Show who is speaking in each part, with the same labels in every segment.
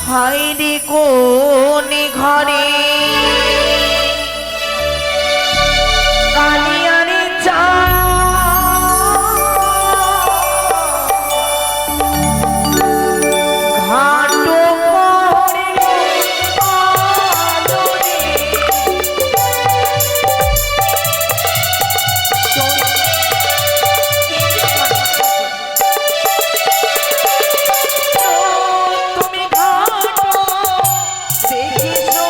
Speaker 1: হাইরে কোন ঘরে কালিয়ারে চা ঘাটো করে আলোরে তুমি ঘাটো দেখি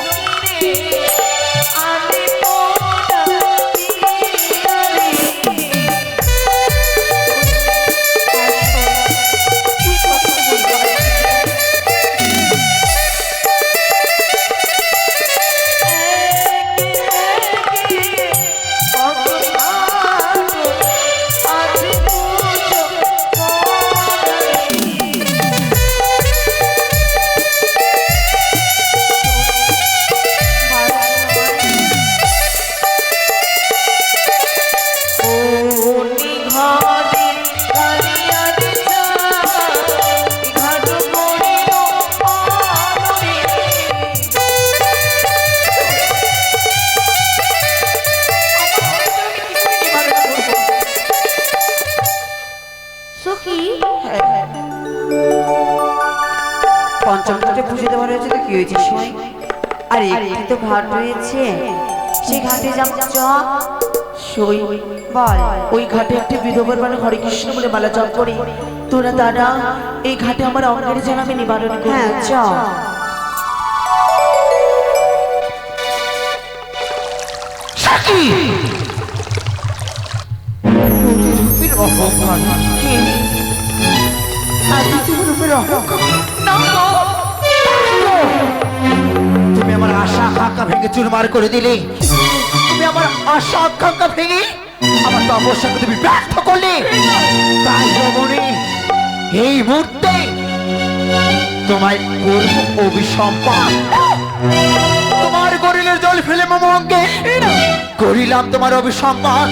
Speaker 1: সখী রে আমি মোরা পিয়ারে
Speaker 2: পঞ্চমটাতে পুজো দেওয়া রয়েছে তো কি হয়েছে সময় আর একটি তো ঘাট রয়েছে সেই ঘাটে যাব চ সই বল
Speaker 1: ওই ঘাটে একটি বিধবার মানে হরে কৃষ্ণ বলে মালা জপ করি তোরা দাদা এই ঘাটে আমার অঙ্গের যেন আমি নিবারণ করি
Speaker 2: হ্যাঁ চ
Speaker 3: তুমি আমার আশা আকাঙ্ক্ষা ভেঙে চুরমার করে দিলে, তুমি আমার আশা আকাঙ্ক্ষা ভেঙে আমার তপস্যাকে তুমি ব্যর্থ করলে। তাই রমণী এই মুহূর্তে তোমায় করব অভিসম্পাদ। তোমার গরিলের জল ফেলে মমঙ্গে করিলাম তোমার অভিসম্পাদ।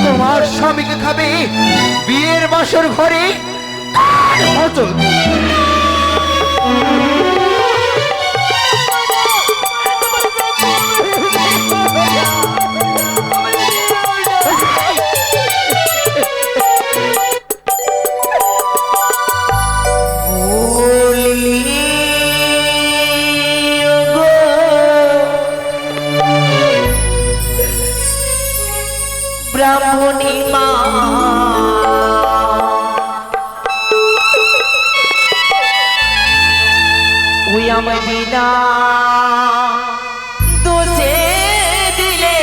Speaker 3: তোমার স্বামীকে খাবে বিয়ের বাসর ঘরে কার মতো।
Speaker 1: ব্রাহ্মণী মা ওই আমার বিনা দোষে দিলে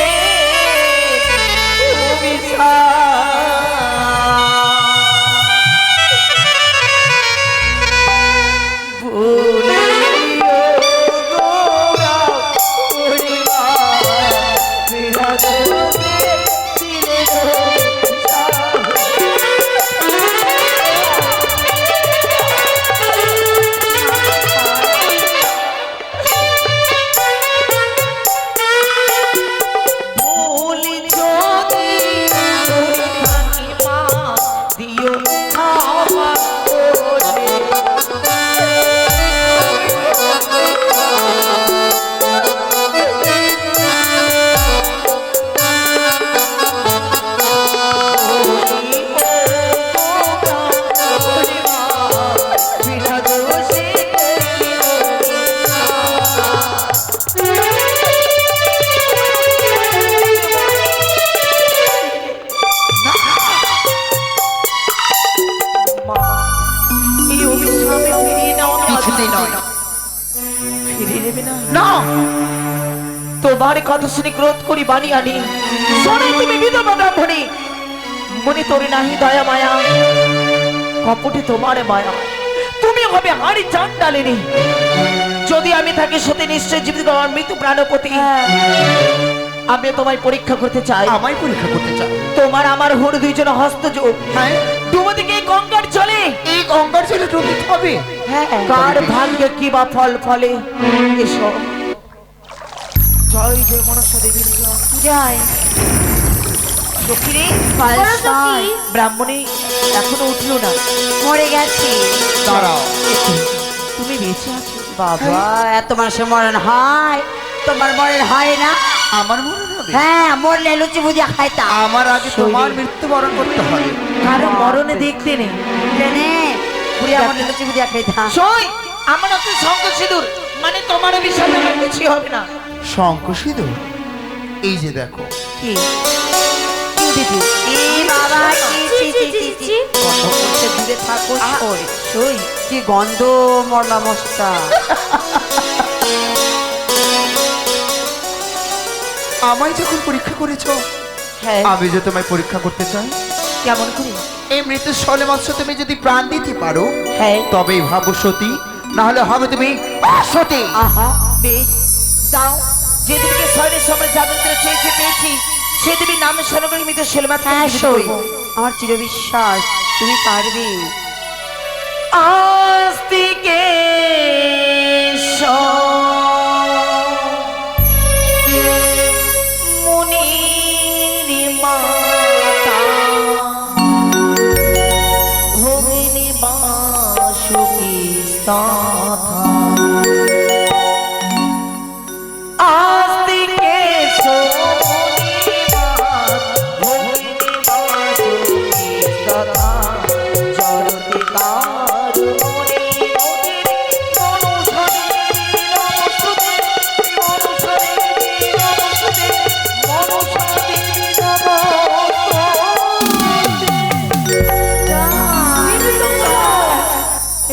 Speaker 1: তোমার কথা শুনে ক্রোধ করি বাণী আনি শোনো তুমি বিধবা ব্রাহ্মণী মনে তোরে নাহি দয়া মায়া কপটে তোমার মায়া তুমি হবে হাড়ি চান ডালেনি যদি আমি থাকি সত্যি নিশ্চয় জীবিত আমার মৃত্যু প্রাণপতি আমি তোমায় পরীক্ষা করতে চাই।
Speaker 3: আমায় পরীক্ষা করতে চাই?
Speaker 1: তোমার আমার হুড় দুইজন হস্ত যোগ দুদিকে গঙ্গার চলে
Speaker 3: এই গঙ্গার জলে ডুবে হবে।
Speaker 1: কার ভাগ্যে কি বা ফল ফলে এসো। জয় জয় মনসা দেবীর জয়। সখীরে ব্রাহ্মণী এখনো উঠলো না,
Speaker 2: মরে গেছে।
Speaker 3: দাঁড়াও,
Speaker 1: তুমি বেঁচে আছো?
Speaker 2: বাবা এত মানুষের মরণ হয়, তোমার মরণ হয় না?
Speaker 3: আমার মরণ হবে?
Speaker 2: হ্যাঁ, মরলে লুচি বুঝিয়া খাইতা।
Speaker 3: আমার আগে তোমার মৃত্যুবরণ করতে হবে।
Speaker 1: কারো মরণে দেখতে নেই।
Speaker 2: জেনে বুড়ি আমার লুচি বুঝিয়া খাইতা।
Speaker 1: সই আমার হাতে শঙ্খ সিঁদুর, মানে তোমার বিষয়ে আমার কিছুই হবে না।
Speaker 3: শঙ্খ সিঁদুর এই যে দেখো।
Speaker 1: কি কি দিদি?
Speaker 2: এই বাবা কি চি চি চি
Speaker 1: কথা বলতে দূরে থাকো। সই সই
Speaker 2: কি গন্ধ মরলা মশটা।
Speaker 3: আমায় যখন পরীক্ষা করেছো,
Speaker 1: হ্যাঁ
Speaker 3: আমি যে তোমায় পরীক্ষা করতে চাই।
Speaker 1: কেমন করে?
Speaker 3: এই মৃত্যু ষোলে মৎস্য তুমি যদি প্রাণ দিতে পারো,
Speaker 1: হ্যাঁ
Speaker 3: তবেই ভাবো সতী, না হলে হবে তুমি অসতী।
Speaker 2: আহা
Speaker 1: বেশ দাও, যে দেবীকে স্বর্ণের সময় জাদু করে চেয়েছি পেয়েছি, সে দেবীর নামে স্মরণ করে মৃত্যু শেলমাত
Speaker 2: হ্যাঁ সই, আমার চির বিশ্বাস তুমি পারবে।
Speaker 1: আস্তিকে মুনির মাতা ভগিনী বাসুকি স্তথা আস্তিকে মুনির মাতা ভগিনী বাসুকি স্তথা জরতে কারু মনি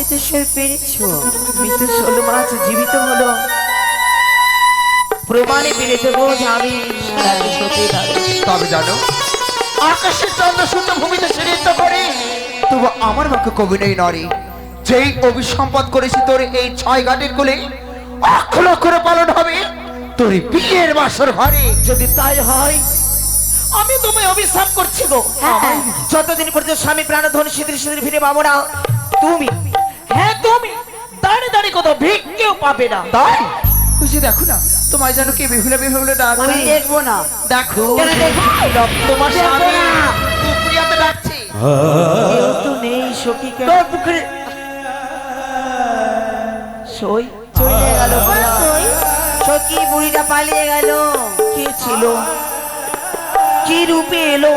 Speaker 2: এতে সই পেরেছো?
Speaker 1: মৃত্যু 16 মাস জীবিত হলো, প্রমাণে পেরে দেবো যে আমি রানী সতী নারী।
Speaker 3: তবে জানো, আকাশের চন্দ্র সূর্য ভূমিতে নৃত্য করে, তবু আমার মুখে কবি নেই নরে। যেই অভিসম্পদ করেছি তোর এই 6 ঘাটের কোলে, অক্ষর অক্ষরে পালন হবে তোর এই বিয়ের বাসর ঘরে।
Speaker 1: যদি তাই হয়, আমি তোমায় অভিশাপ করছি গো।
Speaker 2: হ্যাঁ।
Speaker 1: যতদিন পর্যন্ত স্বামী প্রাণধন সিঁদুর সিঁদুর ফিরে পাবো না, তুমি, হ্যাঁ তুমি দাঁড়িয়ে দাঁড়িয়ে কোথাও ভিক্ষেও পাবে না।
Speaker 3: তাই তুই যে দেখো না, তোমায় যেন কে বিহুলে বিহুলে ডাকছে।
Speaker 2: আমি দেখবো না।
Speaker 3: দেখো
Speaker 1: কেন দেখবো?
Speaker 3: তোমার
Speaker 2: দেখবো
Speaker 3: স্বামী
Speaker 2: না।
Speaker 3: উপরিয়াতে ডাকছে।
Speaker 1: কেউ তো নেই সখী, কেন
Speaker 2: তোর পুকুরে
Speaker 1: সই
Speaker 2: চলে গেল। সখী বুড়িটা পালিয়ে গেল।
Speaker 1: কে ছিল, কি রূপে এলো,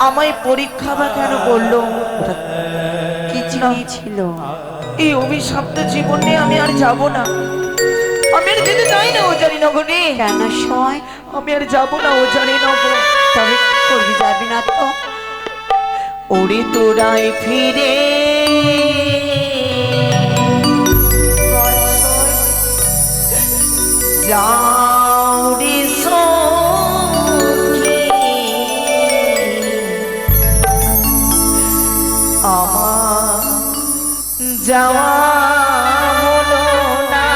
Speaker 1: আমায় পরীক্ষা বা কেন করলো?
Speaker 2: কি চিনি ছিল?
Speaker 1: এই অভিশপ্ত জীবন নিয়ে আমি আর যাব না, আমি আর যেতে চাই না ও জানি নগরে।
Speaker 2: কেন সয়?
Speaker 1: আমি আর যাব না ও জানি নগ।
Speaker 2: তবে কি করবি, যাবি না তো?
Speaker 1: ওরে তোরাই ফিরে যাও রে সখী, আমার যাওয়া হলো না।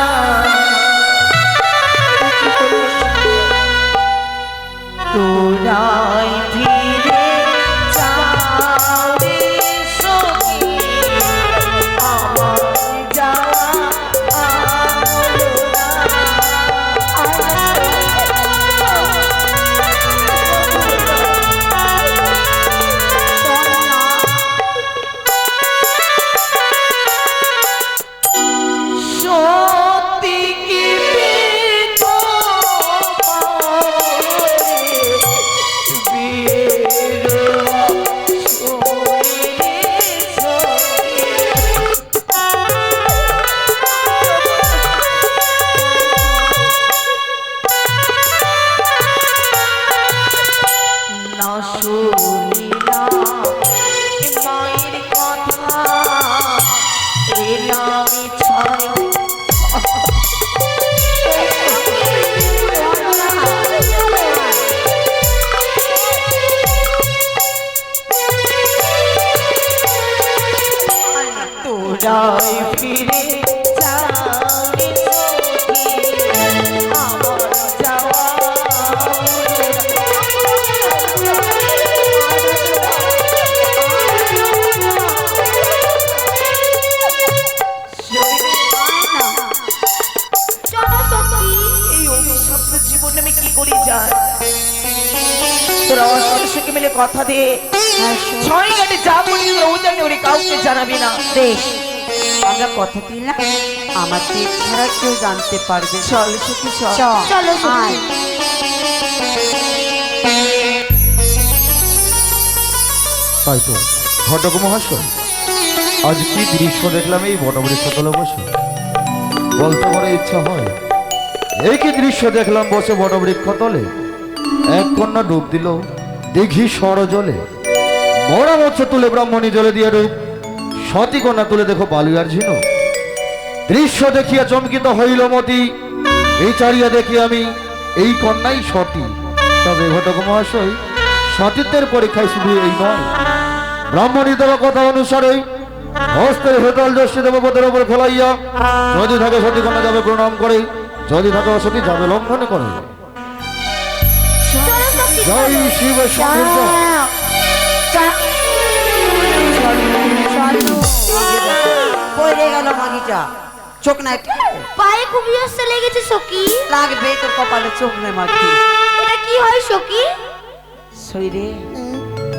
Speaker 1: তোরাই ফিরে যাও রে সখী, আমার যাওয়া হলো না। সত্যি কি পেতো না শুনিলা মায়ের কথা, এলাম ছাড়া তোরাই ফিরে যাও রে সখী, আমার যাওয়া এই অভিশপ্ত জীবনে আমি কি করি যাই? তোরা অষ্টকে মিলে কথা দিয়ে 6 ঘাটে যা বলি ও জানি ওরে কাউকে জানাবি না।
Speaker 2: বেশ, আমরা কথা দিলাম আমার পেট ছাড়া কেউ জানতে পারবে না।
Speaker 1: চল সখী চল।
Speaker 4: চলো সখী।
Speaker 2: আয়।
Speaker 3: তাই তো ঘটক মহাশয়, আজ কি দৃশ্য দেখলাম এই বটবৃক্ষ তলে বসে, বলতে পারে ইচ্ছা হয় এই কি দৃশ্য দেখলাম বসে বটবৃক্ষ তলে। এক কন্যা ডুব দিল দিঘি সর জলে, মরা মৎস্য তুলে ব্রাহ্মণী জলে দিয়ে ডুব, সতী কন্যা তুলে দেখো বালুয়ার ঝিনো। দৃশ্য দেখিয়া চমকিত হইল মতি, এই চারিয়া দেখি আমি এই কন্যাই সতী। তবে ঘটক মহাশয়, সতীত্বের পরীক্ষায় শুধু এই নয়, ব্রাহ্মণী দেওয়া কথা অনুসারে হস্তের হেতল যষ্টি দেবপদের উপর ফেলাইয়া যদি থাকে সতী কন্যা যাবে প্রণাম করে, যদি থাকে অসতী যাবে লঙ্ঘন করে।
Speaker 4: চলো সখী,
Speaker 3: জয় শিব শম্ভুর জয়।
Speaker 2: পড়ে গেল মাগিটা, চোখ নাই
Speaker 4: পায়ে খুব জোরসে লেগেছে সখী।
Speaker 2: লাগবে তোর কপালে, চোখ নেই মাগি।
Speaker 4: এটা কি হয় সখী?
Speaker 1: শরীরে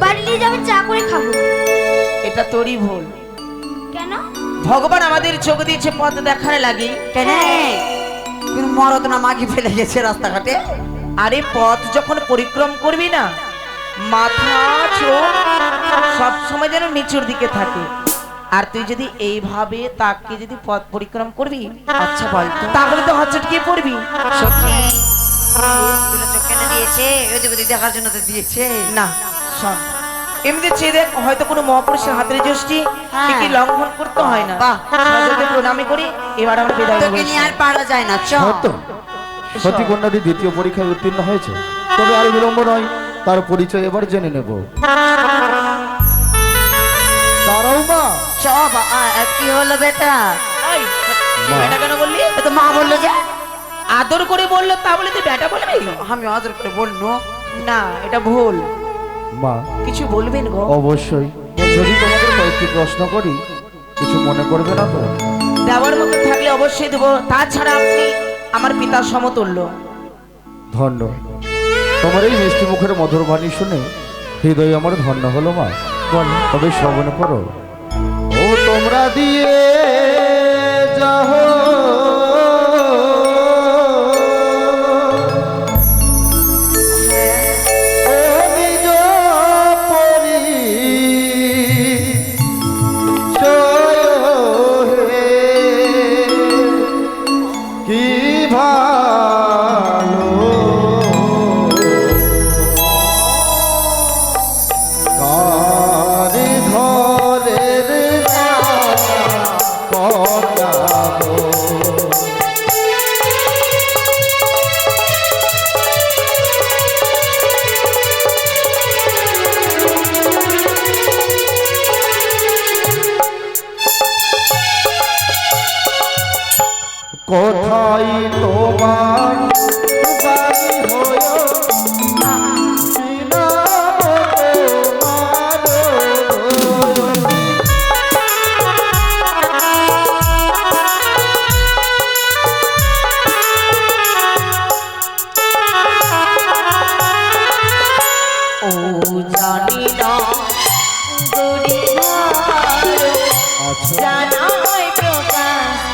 Speaker 4: বাড়ি নিয়ে যাবে, চা করে খাবো।
Speaker 1: এটা তোরই ভুল।
Speaker 4: কেন?
Speaker 1: ভগবান আমাদের চোখ দিয়েছে পথ দেখার লাগে।
Speaker 2: কেন কোন মরদ না মাগি ফেলে গেছে রাস্তাঘাটে?
Speaker 1: আরে পথ যখন পরিক্রম করবি না, মাথা চোখ সব সময় যেন নিচুর দিকে থাকে। আর তুই যদি এইভাবে তাকে যদি পথ পরিক্রম করবি,
Speaker 2: আচ্ছা বলতো,
Speaker 1: তাহলে তো হচ্ছটকে পড়বি।
Speaker 2: সত্যি দুটো চোখ কেন দিয়েছে? ওদিক ওদিক দেখার জন্য তো দিয়েছে।
Speaker 1: না শোন, এমনি চেয়ে দেখ, হয়তো কোনো মহাপুরুষের হাতের যষ্টি
Speaker 2: হ্যাঁ।
Speaker 1: একে লঙ্ঘন করতে হয় না।
Speaker 2: বাহ।
Speaker 1: সহজে প্রণামী করি, এবার আমরা বিদায়
Speaker 2: তোকে
Speaker 1: নেব।
Speaker 2: নিয়ে আর পারা যায় না, চল।
Speaker 3: সত্য সতী কন্যাটি দ্বিতীয় পরীক্ষায় উত্তীর্ণ হয়েছে, তবে আর বিলম্ব নয়, তার পরিচয় এবার জেনে নেব। দাঁড়াও মা।
Speaker 2: চ বাবা, কি হলো বেটা?
Speaker 1: এই,
Speaker 3: মা।
Speaker 1: বেটা কেন বললি?
Speaker 2: এ তো মা বললো যে।
Speaker 1: আদর করে বললো, তা বলে তুই বেটা বলবি?
Speaker 2: আমি আদর করে বললো।
Speaker 1: না, এটা ভুল।
Speaker 3: মা
Speaker 1: কিছু বলবেন গো?
Speaker 3: অবশ্যই, যদি তোমাদের কয়েকটি প্রশ্ন করি কিছু মনে করবে না তো?
Speaker 1: দেওয়ার মতো থাকলে অবশ্যই দেবো, তাছাড়া আপনি আমার পিতার সমতুল্য।
Speaker 3: ধন্য, তোমার এই মিষ্টি মুখের মধুর বাণী শুনে হৃদয় আমার ধন্য হলো মা। তবে শ্রবণ করো। ও তোমরা দিয়ে যাও ও নিজ পরিচয় হে, কি ভালো কারে ধরের কন্যা গো। কোথায় তোমার বাড়ি হয়ে
Speaker 1: ও জানি না গরিহার
Speaker 3: আচ্ছা
Speaker 1: জানাই প্রকাশ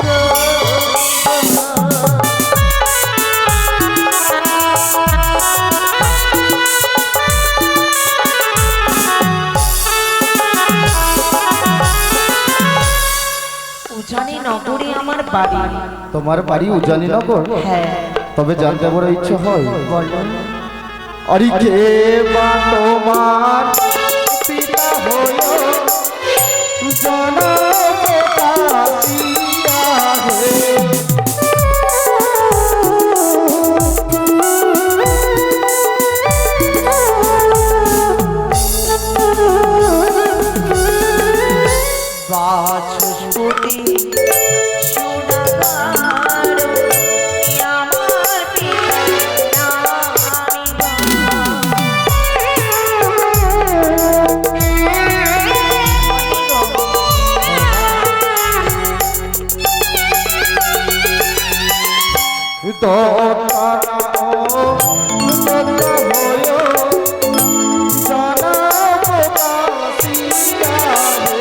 Speaker 1: উজানি নগরে আমার বাড়ি।
Speaker 3: তোমার বাড়ি উজানি নগর?
Speaker 1: হ্যাঁ,
Speaker 3: তবে জানতে বড় ইচ্ছে হয়,
Speaker 1: বলো।
Speaker 3: আরে কে বা তোমার পিতা হলো জনম কাটিয়া হে।
Speaker 1: বাচস্পতি সোনাগার আমার পিতা
Speaker 3: তো তারা ও তোমরা হয়ো জনম কাটিয়া হে।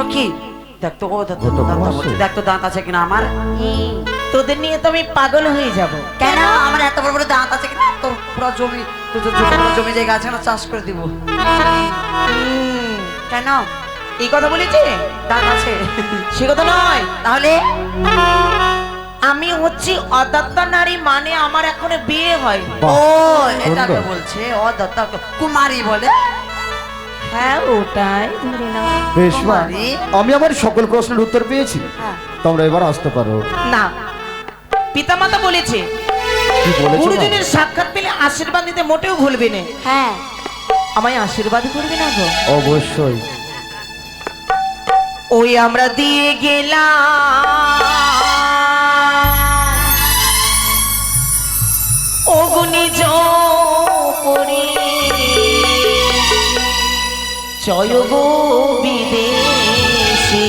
Speaker 2: সখী দেখ তো ও দেখ তো
Speaker 3: ও তো
Speaker 2: দাঁত
Speaker 3: বসে।
Speaker 2: বলছে, দেখ তো দাঁত আছে কিনা আমার।
Speaker 1: তোদের নিয়ে তো আমি পাগল হয়ে যাব।
Speaker 2: কেন আমার এত বড় বড় দাঁত আছে কিনা, তোর পুরো জমি তোর তো পুরো জমি জায়গা আছে না, চাষ করে দিব। কেন
Speaker 1: এই কথা বলেছে?
Speaker 2: দাঁত আছে
Speaker 1: সে কথা নয়,
Speaker 2: তাহলে?
Speaker 1: আমি হচ্ছি অদত্তা নারী, মানে আমার এখনো বিয়ে হয়।
Speaker 2: ও
Speaker 3: বাহ,
Speaker 2: এটা তো
Speaker 3: সুন্দর।
Speaker 2: বলছে ও দত্তা কুমারী বলে।
Speaker 1: হ্যাঁ ওটাই ধরে নাও।
Speaker 3: বেশ মা,
Speaker 2: কুমারী?
Speaker 3: আমি আমার সকল প্রশ্নের উত্তর পেয়েছি,
Speaker 2: হ্যাঁ।
Speaker 3: তোমরা এবার আসতে পারো।
Speaker 1: না, পিতামাতা বলেছে
Speaker 3: কি বলেছো মা?
Speaker 1: গুরুজনের সাক্ষাৎ পেলে আশীর্বাদ দিতে মোটেও ভুলবে না।
Speaker 4: হ্যাঁ
Speaker 1: আমায় আশীর্বাদ করবে না গো?
Speaker 3: অবশ্যই।
Speaker 1: ওই আমরা দিয়ে গেলাম অগ্নি জপরি, জয় গো বিদেশী।